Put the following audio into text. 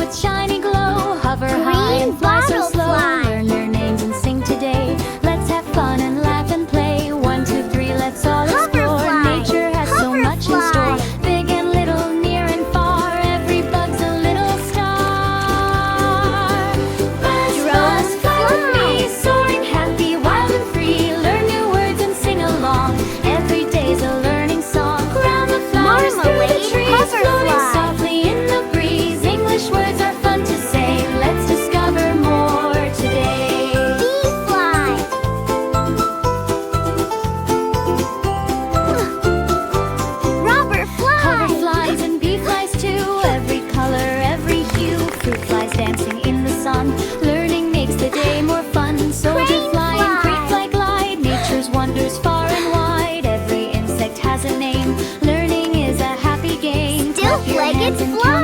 with shiny glow. Hover high and fly so slow. Bluebottle. Learn their names and sing today. Let's have fun and laugh and play. 1, 2, 3, let's all explore. Hoverfly. Nature has so much in store. Big and little, near and far. Every bug's a little star. Buzz, buzz, fly with me. Soaring happy, wild and free. Learn new words and sing along. Every day's a learning song. Round the flowers, through the Marmalade, trees, floating Hoverfly. softly in the breeze. English words are fun to say. Let's discover more today. Bee fly. Robber fly. Hoverflies and bee flies too. Every color, every hue. Fruit flies dancing in the sun. Learning makes the day more fun. Soldier Crane fly and fly. creep fly glide. Nature's wonders far and wide. Every insect has a name. Learning is a happy game. Clap your Stilt-Legged hands and fly.